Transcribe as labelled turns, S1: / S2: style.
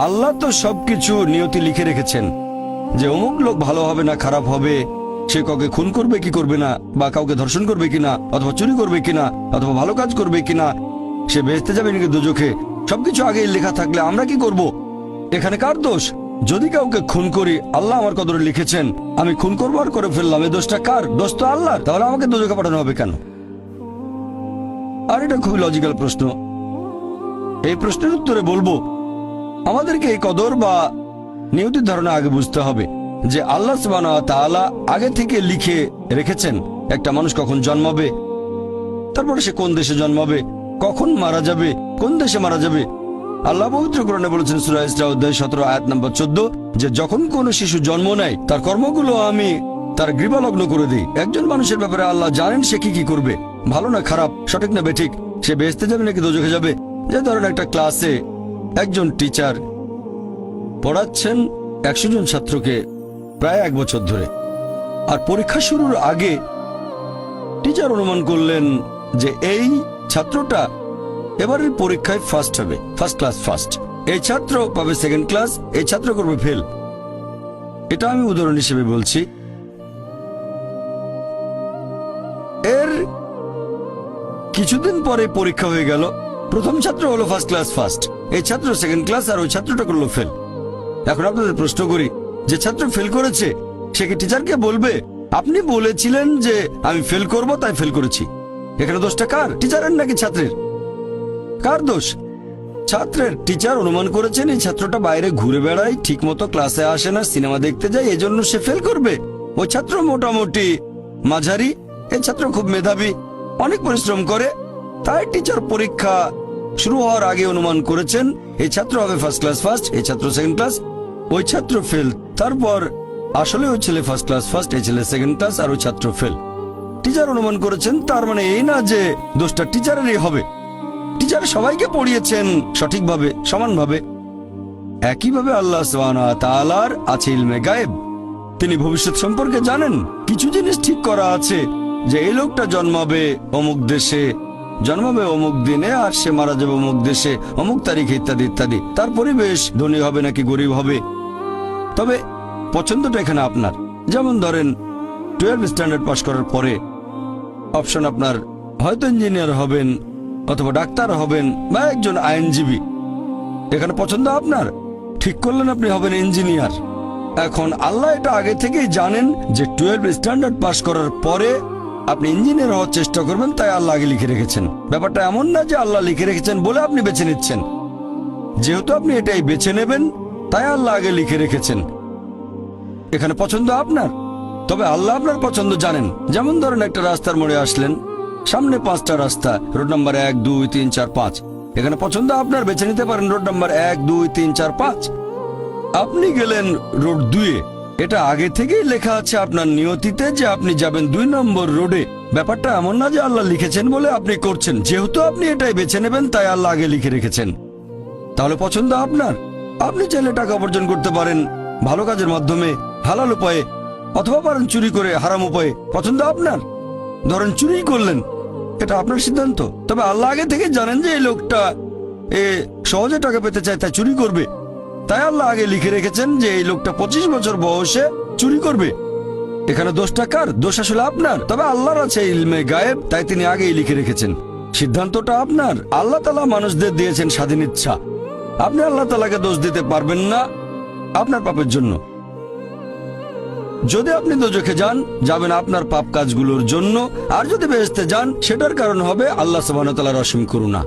S1: আল্লাহ তো সবকিছু নিয়তি লিখে রেখেছেন যে অমুক লোক ভালো হবে না খারাপ হবে, সে কাউকে খুন করবে কি করবে না, বা কাউকে ধর্ষণ করবে কিনা, অথবা চুরি করবে কিনা, অথবা ভালো কাজ করবে কিনা, সে বেহেশতে যাবে নাকি দোজখে, সবকিছু আগেই লেখা থাকলে আমরা কি করব? এখানে কার দোষ? যদি কাউকে খুন করি, আল্লাহ আমার কদরে লিখেছেন, আমি খুন করবো আর করে ফেললাম, এই দোষটা কার? দোষ তো আল্লাহর। তাহলে আমাকে দোজখে পাঠানো হবে কেন? আর এটা খুবই লজিক্যাল প্রশ্ন। এই প্রশ্নের উত্তরে বলবো, আমাদেরকে এই কদর বা নিয়তির ধারণা আগে বুঝতে হবে যে আল্লাহ সুবহানাহু ওয়া তাআলা আগে থেকে লিখে রেখেছেন একটা মানুষ কখন জন্মাবে, তারপরে সে কোন দেশে জন্মাবে, কখন মারা যাবে, কোন দেশে মারা যাবে। আল্লাহ পবিত্র কোরআনে বলেছেন সূরা ইসরা অধ্যায় 17 আয়াত নম্বর 14 যে যখন কোন শিশু জন্ম নেয় তার কর্মগুলো আমি তার গ্রীবালগ্ন করে দিই। একজন মানুষের ব্যাপারে আল্লাহ জানেন সে কি কি করবে, ভালো না খারাপ, সঠিক না বেঠিক, সে বেহেশতে যাবে নাকি দোজখে যাবে। যে ধরেন একটা ক্লাসে একজন টিচার পড়াচ্ছেন 100 জন ছাত্রকে প্রায় 1 বছর ধরে, আর পরীক্ষা শুরুর আগে টিচার অনুমান করলেন যে এই ছাত্রটা এবারের পরীক্ষায় ফার্স্ট হবে, ফার্স্ট ক্লাস ফার্স্ট, এই ছাত্র পাবে সেকেন্ড ক্লাস, এই ছাত্র করবে ফেল। এটা আমি উদাহরণ হিসেবে বলছি। এর কিছুদিন পরে পরীক্ষা হয়ে গেল, প্রথম ছাত্র হলো ফার্স্ট ক্লাস ফার্স্ট, এই ছাত্র সেকেন্ড ক্লাস, আর ওই ছাত্রটা করলো ফেল। এখন আপনাদের প্রশ্ন করি, যে ছাত্র ফেল করেছে সে কি টিচারকে বলবে আপনি বলেছিলেন যে আমি ফেল করব তাই ফেল করেছি? এখানে দোষটা কার? টিচারের নাকি ছাত্রের? কার দোষ? ছাত্রের। টিচার অনুমান করেছেন এই ছাত্রটা বাইরে ঘুরে বেড়ায়, ঠিক মতো ক্লাসে আসে না, সিনেমা দেখতে যায়, এজন্য সে ফেল করবে। ওই ছাত্র মোটামুটি মাঝারি, এই ছাত্র খুব মেধাবী, অনেক পরিশ্রম করে, তাই টিচার পরীক্ষা শুরু হওয়ার আগে অনুমান করেছেন এই ছাত্র হবে ফার্স্ট ক্লাস ফার্স্ট, এই ছাত্র সেকেন্ড ক্লাস, ওই ছাত্র ফেল। তারপর আসলে ওই ছেলে ফার্স্ট ক্লাস ফার্স্ট, এই ছেলে সেকেন্ড ক্লাস, আর ওই ছাত্র ফেল। টিচার অনুমান করেছেন, তার মানে এই না যে দোষটা টিচারেরই হবে। টিচার সবাইকে পড়িয়েছেন সঠিকভাবে, সমানভাবে। একইভাবে আল্লাহ সুবহানাহু ওয়া তাআলার আছে ইলমে গায়েব, তিনি ভবিষ্যৎ সম্পর্কে জানেন। কিছু জিনিস ঠিক করা আছে যে এই লোকটা জন্মাবে অমুক দেশে, জন্মাবে অমুক দিনে, আর সে মারা যাবে অমুক দেশে অমুক তারিখে, ইত্যাদি ইত্যাদি। তার পরিবেশ ধনী হবে নাকি গরিব হবে, তবে পছন্দটা এখানে আপনার। যেমন ধরেন 12 স্ট্যান্ডার্ড পাস করার পরে অপশন আপনার হয়তো ইঞ্জিনিয়ার হবেন, অথবা ডাক্তার হবেন, বা একজন আইনজীবী। এখানে পছন্দ আপনার, ঠিক করলেন আপনি হবেন ইঞ্জিনিয়ার। এখন আল্লাহ এটা আগে থেকেই জানেন যে 12 স্ট্যান্ডার্ড পাস করার পরে আপনি ইঞ্জিনিয়ার হওয়ার চেষ্টা করবেন, তাই আল্লাহ আগে লিখে রেখেছেন। ব্যাপারটা এমন না যে আল্লাহ লিখে রেখেছেন বলে আপনি বেছে নিচ্ছেন। যেহেতু আপনি এটাই বেছে নেবেন, তাই আল্লাহ আগে লিখে রেখেছেন। এখানে পছন্দ আপনার, তবে আল্লাহ আপনার পছন্দ জানেন। যেমন ধরেন একটা রাস্তার মোড়ে আসলেন, সামনে 5টা রাস্তা, রোড নাম্বার 1, 2, 3, 4, 5। এখানে পছন্দ আপনার, বেছে নিতে পারেন রোড নাম্বার 1, 2, 3, 4, 5। আপনি গেলেন রোড 2-এ, এটা আগে থেকেই লেখা আছে আপনার নিয়তিতে যে আপনি যাবেন 2 নম্বর রোডে। ব্যাপারটা এমন না যে আল্লাহ লিখেছেন বলে আপনি করছেন, যেহেতু আপনি এটাই বেছে নেবেন তাই আল্লাহ আগে লিখে রেখেছেন। তাহলে পছন্দ আপনার। আপনি চাইলে টাকা উপার্জন করতে পারেন ভালো কাজের মাধ্যমে, হালাল উপায়ে, অথবা পারেন চুরি করে হারাম উপায়ে, পছন্দ আপনার। ধরেন চুরি করলেন, এটা আপনার সিদ্ধান্ত, তবে আল্লাহ আগে থেকে জানেন যে এই লোকটা সহজে টাকা পেতে চায় তাই চুরি করবে, তাই আল্লাহ আগে লিখে রেখেছেন যে এই লোকটা 25 বছর বয়সে চুরি করবে। এখানে দোষটা কার? দোষ আসলে আপনার, তবে আল্লাহর আছে ইলমে গায়েব, তাই তিনি আগেই লিখে রেখেছেন। সিদ্ধান্তটা আপনার। আল্লাহ তাআলা মানুষদের দিয়েছেন স্বাধীন ইচ্ছা, আপনি আল্লাহ তাআলাকে দোষ দিতে পারবেন না আপনার পাপের জন্য। যদি আপনি দোজখে যান, যাবেন আপনার পাপ কাজগুলোর জন্য, আর যদি বেহেশতে যান সেটার কারণ হবে আল্লাহ সুবহানাহু ওয়া তাআলার অসীম করুণা।